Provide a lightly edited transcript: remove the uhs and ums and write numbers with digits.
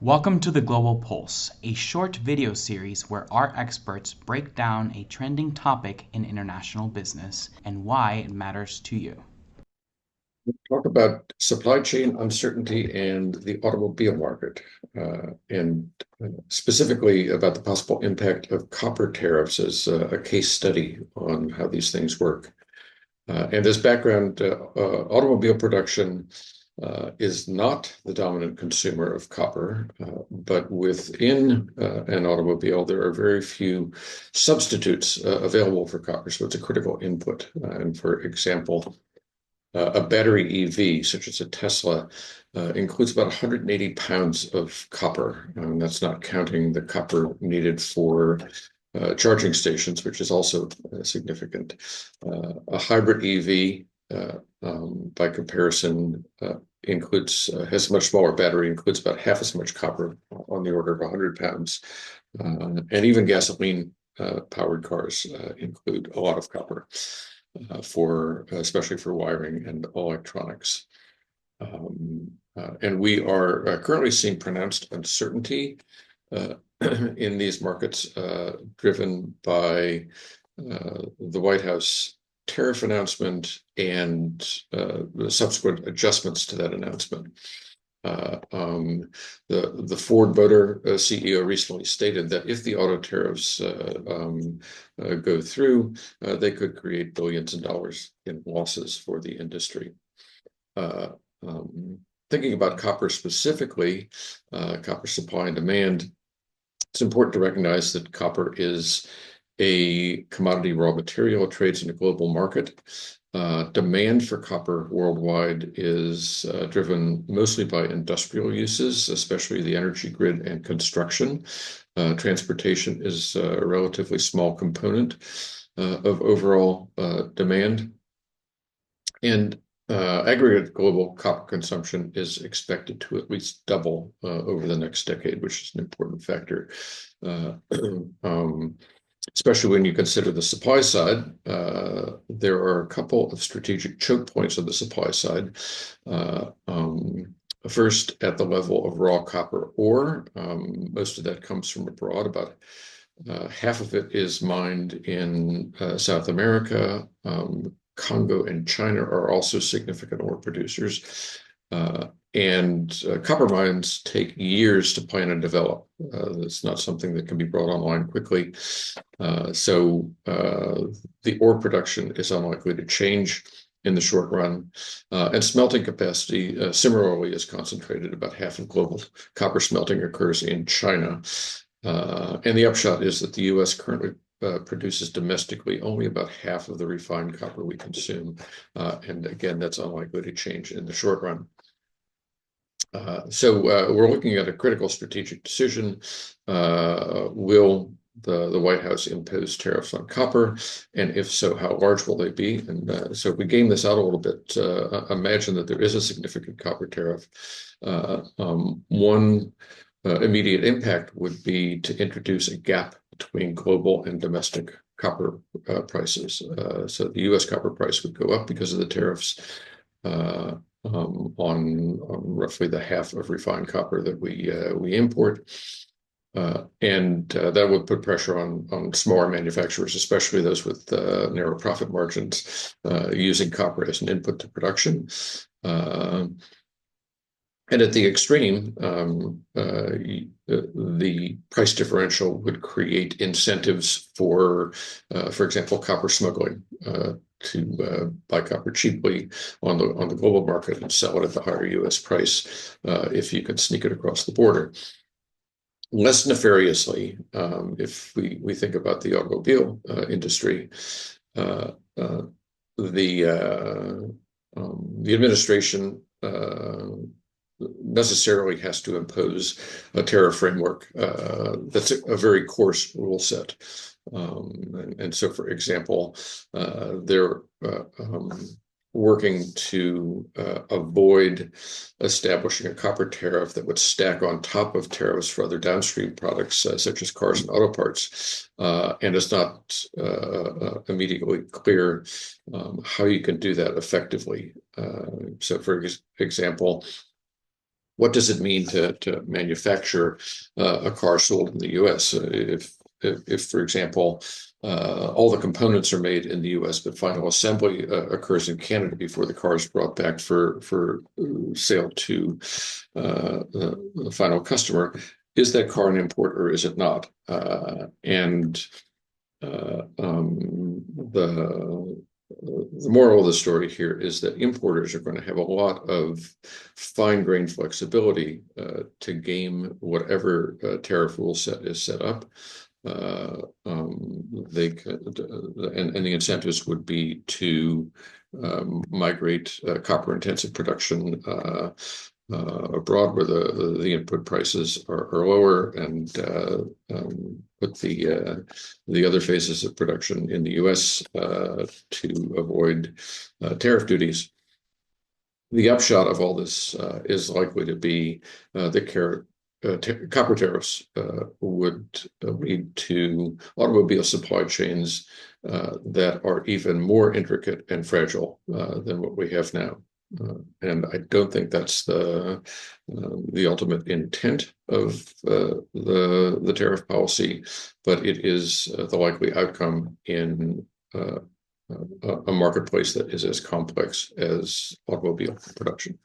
Welcome to the Global Pulse, a short video series where our experts break down a trending topic in international business and why it matters to you. Talk about supply chain uncertainty and the automobile market, and specifically about the possible impact of copper tariffs as a case study on how these things work. And as background, automobile production is not the dominant consumer of copper, but within an automobile, there are very few substitutes available for copper, so it's a critical input. And for example, a battery EV, such as a Tesla, includes about 180 pounds of copper. That's not counting the copper needed for charging stations, which is also significant. A hybrid EV, by comparison, has a much smaller battery, includes about half as much copper, on the order of 100 pounds. And even gasoline powered cars include a lot of copper. Especially for wiring and electronics. And we are currently seeing pronounced uncertainty in these markets, driven by the White House tariff announcement and the subsequent adjustments to that announcement. The Ford Motor CEO recently stated that if the auto tariffs go through, they could create billions of dollars in losses for the industry. Thinking about copper specifically, copper supply and demand, it's important to recognize that copper is a commodity raw material. It trades in a global market. Demand for copper worldwide is driven mostly by industrial uses, especially the energy grid and construction. Transportation is a relatively small component of overall demand. And aggregate global copper consumption is expected to at least double over the next decade, which is an important factor. Especially when you consider the supply side. There are a couple of strategic choke points on the supply side. First, at the level of raw copper ore, most of that comes from abroad. About half of it is mined in South America. Congo and China are also significant ore producers. And copper mines take years to plan and develop. It's not something that can be brought online quickly. So the ore production is unlikely to change in the short run. And smelting capacity similarly is concentrated. About half of global copper smelting occurs in China. And the upshot is that the U.S. currently produces domestically only about half of the refined copper we consume. And again, that's unlikely to change in the short run. So we're looking at a critical strategic decision. Will the White House impose tariffs on copper? And if so, how large will they be? And so if we game this out a little bit, imagine that there is a significant copper tariff. One immediate impact would be to introduce a gap between global and domestic copper prices. So the U.S. copper price would go up because of the tariffs. On roughly the half of refined copper that we import. And that would put pressure on smaller manufacturers, especially those with narrow profit margins, using copper as an input to production. And at the extreme, the price differential would create incentives for example, copper smuggling, to buy copper cheaply on the global market and sell it at the higher U.S. price if you could sneak it across the border. Less nefariously, if we think about the automobile industry, the administration necessarily has to impose a tariff framework that's a very coarse rule set. And so, for example, they're working to avoid establishing a copper tariff that would stack on top of tariffs for other downstream products, such as cars and auto parts. And it's not immediately clear how you can do that effectively. So, for example, what does it mean to manufacture a car sold in the U.S.? If, for example, all the components are made in the U.S., but final assembly occurs in Canada before the car is brought back for sale to the final customer, is that car an import or is it not? And the moral of the story here is that importers are going to have a lot of fine-grained flexibility to game whatever tariff rule set is set up. They could, and the incentives would be to migrate copper-intensive production abroad where the input prices are lower, and put the other phases of production in the U.S. To avoid tariff duties. The upshot of all this is likely to be that copper tariffs would lead to automobile supply chains that are even more intricate and fragile than what we have now. And I don't think that's the ultimate intent of the tariff policy, but it is the likely outcome in a marketplace that is as complex as automobile production.